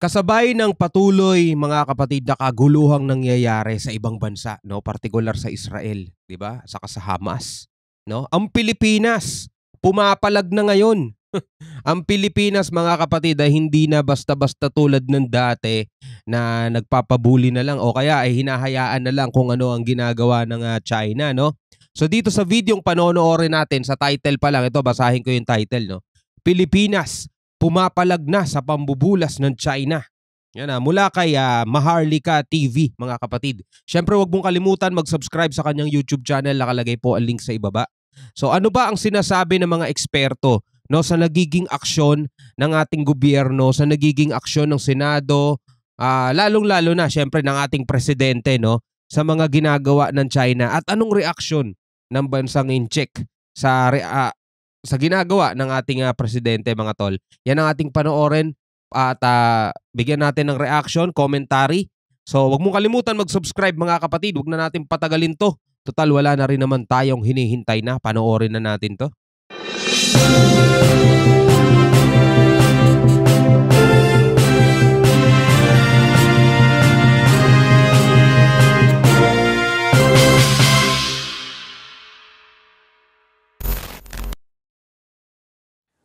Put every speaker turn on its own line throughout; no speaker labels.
Kasabay ng patuloy mga kapatid na kaguluhang nangyayari sa ibang bansa, no, partikular sa Israel, 'di ba? Saka sa Hamas, no? Ang Pilipinas pumapalag na ngayon. Ang Pilipinas mga kapatid ay hindi na basta-basta tulad ng dati na nagpapabuli na lang o kaya ay hinahayaan na lang kung ano ang ginagawa ng China, no? So dito sa videong panonoorin natin, sa title pa lang ito, basahin ko yung title, no. Pilipinas pumapalag na sa pambubulas ng China. Yan mula kay Maharlika TV mga kapatid. Siyempre wag mong kalimutan mag-subscribe sa kanyang YouTube channel, nakalagay po ang link sa ibaba. So ano ba ang sinasabi ng mga eksperto, no, sa nagiging aksyon ng ating gobyerno, sa nagiging aksyon ng Senado, lalong-lalo na siyempre ng ating presidente, no, sa mga ginagawa ng China, at anong reaksyon ng bansang Incheck sa ginagawa ng ating presidente mga tol. Yan ang ating panoorin at bigyan natin ng reaction, commentary. So wag mong kalimutan mag-subscribe mga kapatid. Wag na natin patagalin to. Total wala na rin naman tayong hinihintay na. Panoorin na natin to.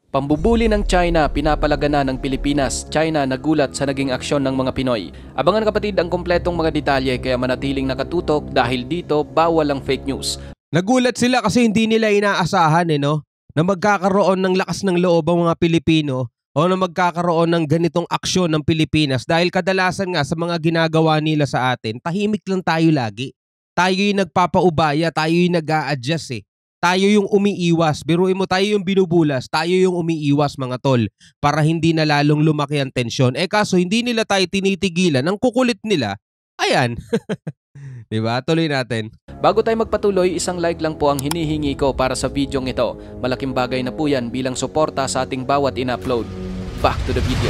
Pambubuli ng China, pinapalaga na ng Pilipinas. China nagulat sa naging aksyon ng mga Pinoy. Abangan kapatid ang kompletong mga detalye, kaya manatiling nakatutok dahil dito bawal ang fake news.
Nagulat sila kasi hindi nila inaasahan no, na magkakaroon ng lakas ng loob ang mga Pilipino o na magkakaroon ng ganitong aksyon ng Pilipinas, dahil kadalasan nga sa mga ginagawa nila sa atin, tahimik lang tayo lagi. Tayo yung nagpapaubaya, tayo yung nag-a-adjust Tayo yung umiiwas. Biruin mo, tayo yung binubulas, tayo yung umiiwas mga tol, para hindi na lalong lumaki ang tensyon. Kaso hindi nila tayo tinitigilan. Ang kukulit nila, ayan. Diba? Tuloy natin.
Bago tayo magpatuloy, isang like lang po ang hinihingi ko para sa videong ito. Malaking bagay na po yan bilang suporta sa ating bawat in-upload. Back to the video.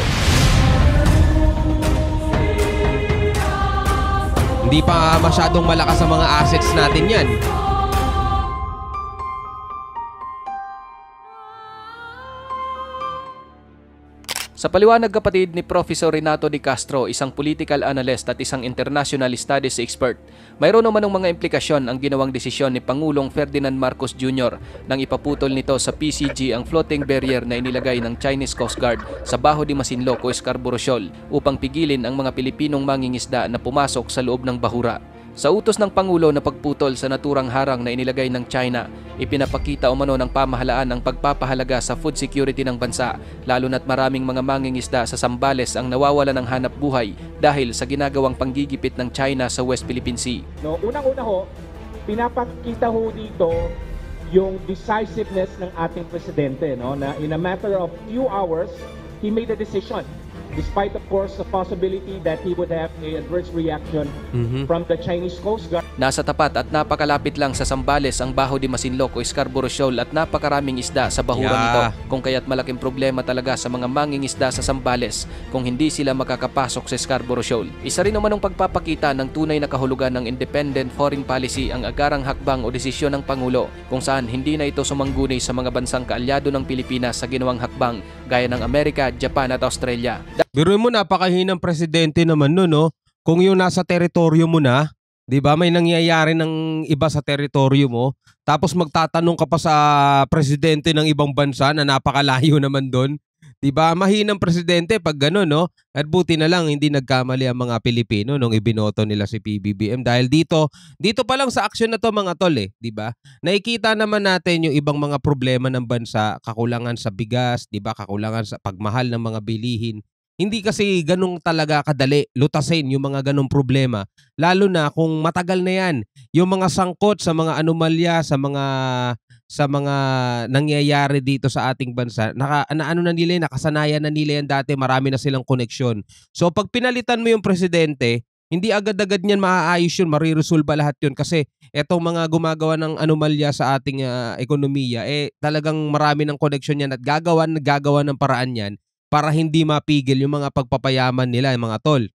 Hindi pa masyadong malakas ang mga assets natin yan.
Sa paliwanag kapatid ni Professor Renato de Castro, isang political analyst at isang international studies expert, mayroon naman ng mga implikasyon ang ginawang desisyon ni Pangulong Ferdinand Marcos Jr. nang ipaputol nito sa PCG ang floating barrier na inilagay ng Chinese Coast Guard sa Bajo de Masinloc o Scarborough Shoal upang pigilin ang mga Pilipinong mangingisda na pumasok sa loob ng bahura. Sa utos ng Pangulo na pagputol sa naturang harang na inilagay ng China, ipinapakita umano ng pamahalaan ang pagpapahalaga sa food security ng bansa, lalo na't maraming mga mangingisda sa Zambales ang nawawala ng hanap buhay dahil sa ginagawang panggigipit ng China sa West Philippine Sea.
No, unang-una ho, pinapakita ho dito yung decisiveness ng ating presidente, no, na in a matter of few hours, he made a decision. Despite, of course, the possibility that he would have an adverse reaction from the Chinese Coast Guard.
Nasa tapat at napakalapit lang sa Zambales ang Bajo de Masinloc o Scarborough Shoal at napakaraming isda sa bahurang ito, kung kaya't malaking problema talaga sa mga mangingisda sa Zambales kung hindi sila makakapasok sa Scarborough Shoal. Isa rin naman ang pagpapakita ng tunay na kahulugan ng independent foreign policy ang agarang hakbang o desisyon ng Pangulo, kung saan hindi na ito sumangguni sa mga bansang kaalyado ng Pilipinas sa ginawang hakbang gaya ng Amerika, Japan at Australia.
Biruin mo, napakahinang presidente naman no, no? Kung yung nasa teritoryo mo na, 'di ba, may nangyayari ng iba sa teritoryo mo, tapos magtatanong ka pa sa presidente ng ibang bansa na napakalayo naman doon. 'Di ba? Mahinang presidente pag gano'n, no? At buti na lang hindi nagkamali ang mga Pilipino nung ibinoto nila si PBBM, dahil dito pa lang sa aksyon na to mga tol 'di ba? Nakikita naman natin yung ibang mga problema ng bansa, kakulangan sa bigas, 'di ba? Kakulangan sa pagmahal ng mga bilihin. Hindi kasi ganun talaga kadali lutasin yung mga ganung problema, lalo na kung matagal na yan. Yung mga sangkot sa mga anomalya, sa mga nangyayari dito sa ating bansa, nakasanayan na nila yan dati, marami na silang koneksyon. So pag pinalitan mo yung presidente, hindi agad-agad niyan maaayos yun, mariresolba lahat yun, kasi etong mga gumagawa ng anomalya sa ating ekonomiya, talagang marami ng koneksyon yan at gagawa ng paraan yan para hindi mapigil yung mga pagpapayaman nila, yung mga tol.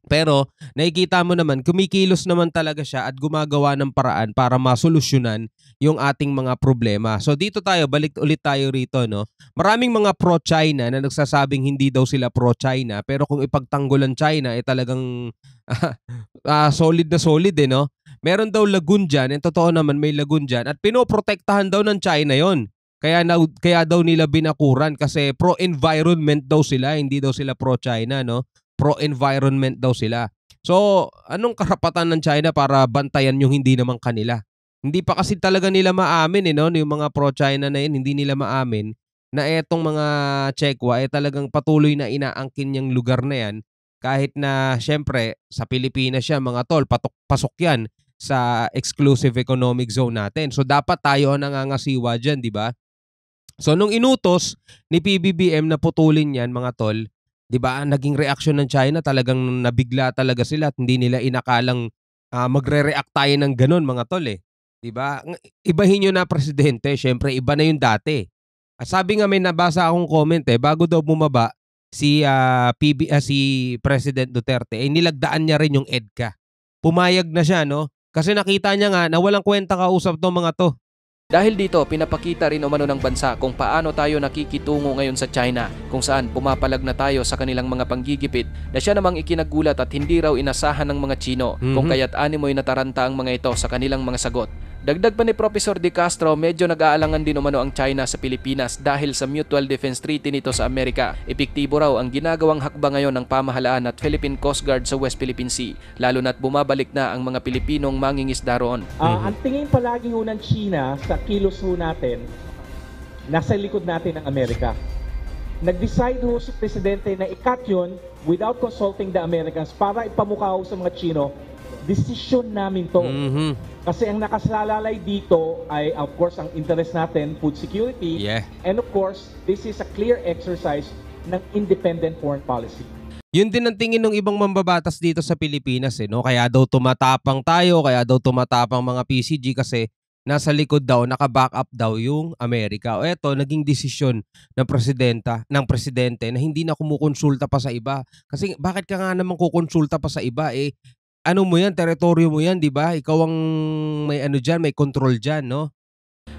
Pero nakikita mo naman, kumikilos naman talaga siya at gumagawa ng paraan para masolusyonan yung ating mga problema. So dito tayo, balik ulit tayo rito, no? Maraming mga pro-China na nagsasabing hindi daw sila pro-China, pero kung ipagtanggol ang China, talagang solid na solid, no? Meron daw lagoon dyan, and totoo naman may lagoon dyan, at pinoprotektahan daw ng China yon. Kaya daw nila binakuran kasi pro-environment daw sila, hindi daw sila pro-China, no? Pro-environment daw sila. So, anong karapatan ng China para bantayan yung hindi naman kanila? Hindi pa kasi talaga nila maamin, no? Yung mga pro-China na yun, hindi nila maamin na etong mga Chekwa talagang patuloy na inaangkin yung lugar na yan, kahit na syempre sa Pilipinas siya, mga tol, pasok yan sa exclusive economic zone natin. So, dapat tayo ang nangangasiwa dyan, di ba? So, nung inutos ni PBBM na putulin yan, mga tol, 'di ba? Naging reaksyon ng China, talagang nabigla talaga sila at hindi nila inakalang magre-react tayo ng ganun, mga tol, 'Di ba? Ibahin niyo na presidente, syempre iba na yung dati. Sabi nga, may nabasa akong comment bago daw bumaba si si President Duterte, nilagdaan niya rin yung EDCA. Pumayag na siya, no? Kasi nakita niya nga na walang kwenta kausap tong mga to.
Dahil dito, pinapakita rin umano ng bansa kung paano tayo nakikitungo ngayon sa China, kung saan pumapalag na tayo sa kanilang mga panggigipit na siya namang ikinagulat at hindi raw inasahan ng mga Chino, kung kaya't animoy nataranta ang mga ito sa kanilang mga sagot. Dagdag pa ni Professor De Castro, medyo nag-aalangan din umano ang China sa Pilipinas dahil sa Mutual Defense Treaty nito sa Amerika. Epektibo raw ang ginagawang hakbang ngayon ng pamahalaan at Philippine Coast Guard sa West Philippine Sea, lalo na't bumabalik na ang mga Pilipinong mangingisda roon.
Ang tingin palagi ho ng China sa kilos ho natin, nasa likod natin ng Amerika. Nag-decide ho si Presidente na i-cut yun without consulting the Americans para ipamukha ho sa mga Chino, desisyon namin to. Kasi ang nakasalalay dito ay, of course, ang interest natin, food security.
Yeah.
And of course, this is a clear exercise ng independent foreign policy.
Yun din ang tingin ng ibang mambabatas dito sa Pilipinas, no? Kaya daw tumatapang tayo, kaya daw tumatapang mga PCG kasi nasa likod daw, naka-back up daw yung Amerika. O eto, naging desisyon ng presidente na hindi na kumukonsulta pa sa iba. Kasi bakit ka nga naman kukonsulta pa sa iba? Ano mo yan, teritoryo mo yan, di ba? Ikaw ang may dyan, may control dyan, no?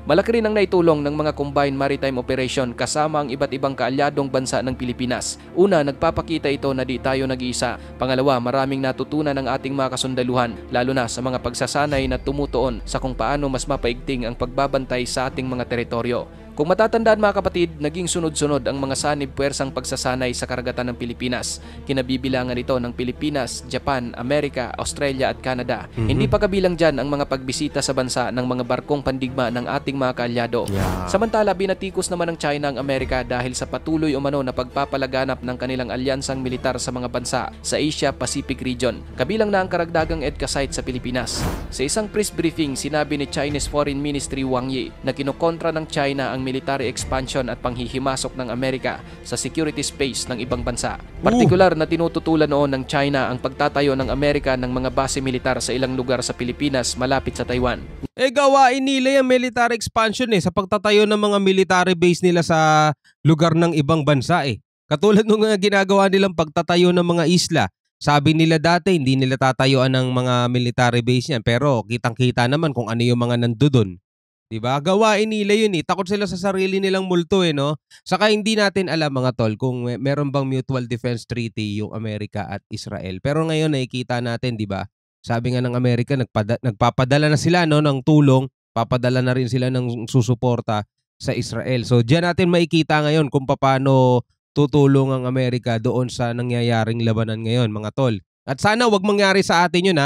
Malaki rin ang naitulong ng mga combined maritime operation kasama ang iba't ibang kaalyadong bansa ng Pilipinas. Una, nagpapakita ito na di tayo nag-iisa. Pangalawa, maraming natutunan ng ating mga kasundaluhan, lalo na sa mga pagsasanay na tumutuon sa kung paano mas mapaigting ang pagbabantay sa ating mga teritoryo. Kung matatandaan, mga kapatid, naging sunod-sunod ang mga sanib puwersang pagsasanay sa karagatan ng Pilipinas. Kinabibilangan ito ng Pilipinas, Japan, Amerika, Australia at Canada. Hindi pa kabilang dyan ang mga pagbisita sa bansa ng mga barkong pandigma ng ating mga kaalyado. Samantala, binatikos naman ng China ang Amerika dahil sa patuloy umano na pagpapalaganap ng kanilang alyansang militar sa mga bansa sa Asia-Pacific region. Kabilang na ang karagdagang EDCA site sa Pilipinas. Sa isang press briefing, sinabi ni Chinese Foreign Ministry Wang Yi na kinokontra ng China ang military expansion at panghihimasok ng Amerika sa security space ng ibang bansa. Partikular na tinututulan noon ng China ang pagtatayo ng Amerika ng mga base militar sa ilang lugar sa Pilipinas malapit sa Taiwan.
Gawain nila yung military expansion sa pagtatayo ng mga military base nila sa lugar ng ibang bansa Katulad nung ginagawa nilang pagtatayo ng mga isla. Sabi nila dati hindi nila tatayuan ng mga military base niyan, pero kitang-kita naman kung ano yung mga nandoon. Diba? Gawain nila yun Takot sila sa sarili nilang multo no? Saka hindi natin alam, mga tol, kung meron bang Mutual Defense Treaty yung Amerika at Israel. Pero ngayon nakikita natin, diba? Sabi nga ng Amerika, nagpapadala na sila ng tulong, papadala na rin sila ng susuporta sa Israel. So diyan natin makikita ngayon kung paano tutulong ang Amerika doon sa nangyayaring labanan ngayon, mga tol. At sana wag mangyari sa atin yun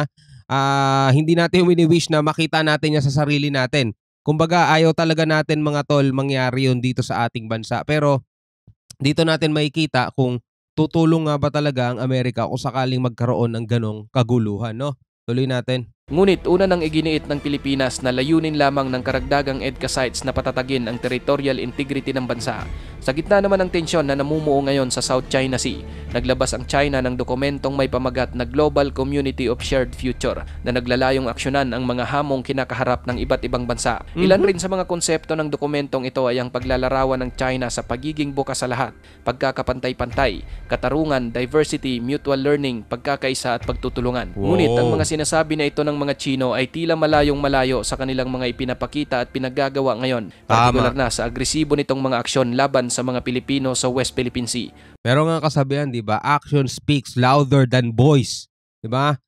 hindi natin wini-wish na makita natin yan sa sarili natin. Kumbaga, ayaw talaga natin, mga tol, mangyari yun dito sa ating bansa. Pero dito natin makikita kung tutulong nga ba talaga ang Amerika kung sakaling magkaroon ng ganong kaguluhan, no? Tuloy natin.
Ngunit una nang iginiit ng Pilipinas na layunin lamang ng karagdagang EDCA sites na patatagin ang territorial integrity ng bansa. Sa gitna naman ng tensyon na namumuo ngayon sa South China Sea, naglabas ang China ng dokumentong may pamagat na Global Community of Shared Future na naglalayong aksyonan ang mga hamong kinakaharap ng iba't ibang bansa. Ilan rin sa mga konsepto ng dokumentong ito ay ang paglalarawan ng China sa pagiging bukas sa lahat, pagkakapantay-pantay, katarungan, diversity, mutual learning, pagkakaisa at pagtutulungan. Ngunit ang mga sinasabi na ito ng mga Chino ay tila malayong malayo sa kanilang mga ipinapakita at pinagagawa ngayon, partikular na sa agresibo nitong mga aksyon laban sa mga Pilipino sa West Philippine Sea.
Pero nga kasabihan, 'di ba? Action speaks louder than voice, 'di ba?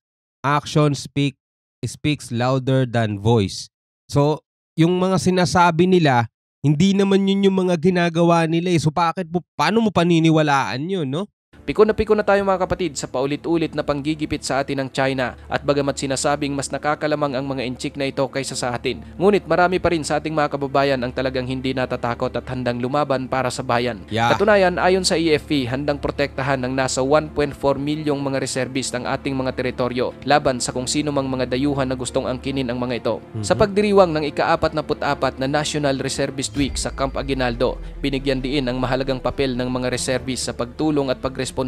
Action speaks louder than voice. So, yung mga sinasabi nila, hindi naman yun yung mga ginagawa nila eh. So, paano mo paniniwalaan yun, no?
Piko na tayo mga kapatid sa paulit-ulit na panggigipit sa atin ng China at bagamat sinasabing mas nakakalamang ang mga inchik na ito kaysa sa atin. Ngunit marami pa rin sa ating mga kababayan ang talagang hindi natatakot at handang lumaban para sa bayan. Katunayan, ayon sa AFP, handang protektahan ng nasa 1.4 milyong mga reservist ang ating mga teritoryo laban sa kung sino mang mga dayuhan na gustong angkinin ang mga ito. Sa pagdiriwang ng ika-44 na National Reservist Week sa Camp Aguinaldo, binigyan diin ang mahalagang papel ng mga reservist sa pagtulong at pagresponde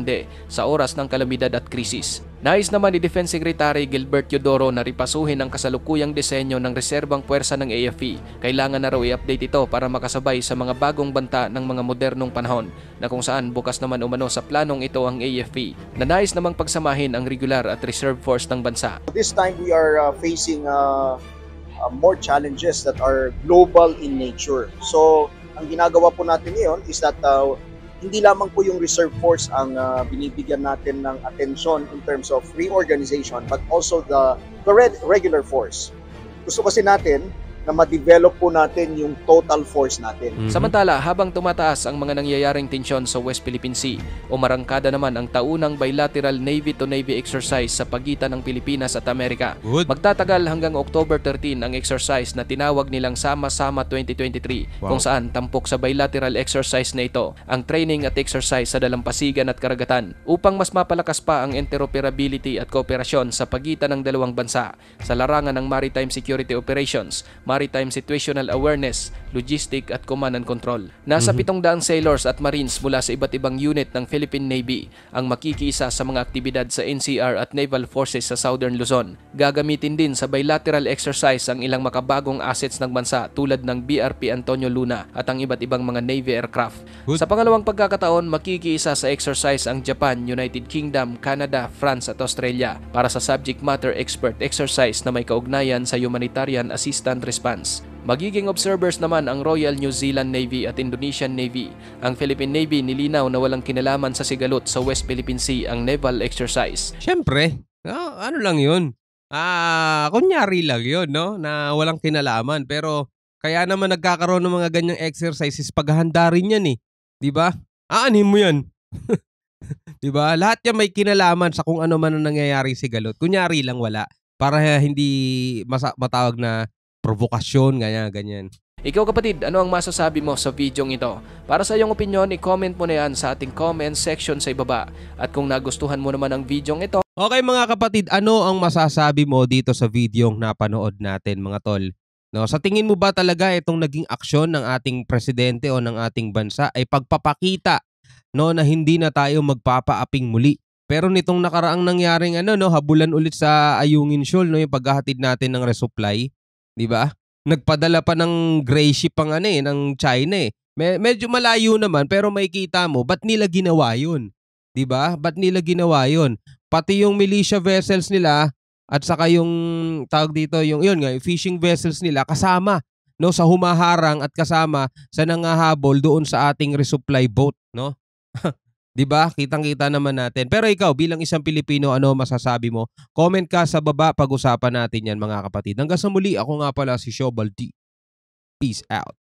sa oras ng kalamidad at krisis. Nais naman ni Defense Secretary Gilbert Teodoro na ripasuhin ang kasalukuyang disenyo ng reserbang puwersa ng AFP. Kailangan na raw i-update ito para makasabay sa mga bagong banta ng mga modernong panahon na kung saan bukas naman umano sa planong ito ang AFP na nais namang pagsamahin ang regular at reserve force ng bansa.
This time we are facing more challenges that are global in nature. So, ang ginagawa po natin ngayon is that hindi lamang po yung reserve force ang binibigyan natin ng atensyon in terms of reorganization but also the regular force. Gusto kasi natin na ma-develop po natin yung total force natin.
Samantala, habang tumataas ang mga nangyayaring tensyon sa West Philippine Sea, umarangkada naman ang taunang bilateral Navy-to-Navy exercise sa pagitan ng Pilipinas at Amerika. Magtatagal hanggang October 13 ang exercise na tinawag nilang Sama-Sama 2023, kung saan tampok sa bilateral exercise na ito ang training at exercise sa dalampasigan at karagatan upang mas mapalakas pa ang interoperability at kooperasyon sa pagitan ng dalawang bansa sa larangan ng maritime security operations, maritime situational awareness, logistic at command and control. Nasa 700 sailors at marines mula sa iba't ibang unit ng Philippine Navy ang makikiisa sa mga aktibidad sa NCR at Naval Forces sa Southern Luzon. Gagamitin din sa bilateral exercise ang ilang makabagong assets ng bansa tulad ng BRP Antonio Luna at ang iba't ibang mga Navy aircraft. Sa pangalawang pagkakataon, makikiisa sa exercise ang Japan, United Kingdom, Canada, France at Australia para sa subject matter expert exercise na may kaugnayan sa humanitarian assistance response. Magiging observers naman ang Royal New Zealand Navy at Indonesian Navy. Ang Philippine Navy nilinaw na walang kinalaman sa sigalot sa West Philippine Sea ang naval exercise.
Siyempre, ano lang yun? Kunyari lang yun, no? Na walang kinalaman. Pero kaya naman nagkakaroon ng mga ganyang exercises, paghahanda rin yan eh. Diba? Aanhin mo yan. Diba? Lahat yan may kinalaman sa kung ano man ang nangyayari sa sigalot. Kunyari lang wala. Para hindi matawag na provokasyon, ganyan.
Ikaw kapatid, ano ang masasabi mo sa videong ito? Para sa iyong opinion, i-comment mo na yan sa ating comment section sa ibaba. At kung nagustuhan mo naman ang videong ito,
okay mga kapatid, ano ang masasabi mo dito sa videong napanood natin mga tol? No, sa tingin mo ba talaga itong naging aksyon ng ating presidente o ng ating bansa ay pagpapakita na hindi na tayo magpapaaping muli? Pero nitong nakaraang nangyaring habulan ulit sa Ayungin Shoal, yung paghahatid natin ng resupply, 'di ba? Nagpadala pa ng gray ship ng China eh. Medyo malayo naman pero makikita mo ba't nila ginawa 'yun? 'Di ba? Ba't nila ginawa 'yun? Pati yung militia vessels nila at saka yung tawag dito, yung fishing vessels nila kasama sa humaharang at kasama sa nangahabol doon sa ating resupply boat, no? 'Di ba? Kitang-kita naman natin. Pero ikaw bilang isang Pilipino, ano masasabi mo? Comment ka sa baba, pag-usapan natin 'yan mga kapatid. Hanggang sa muli, ako nga pala si Shobal D. Peace out.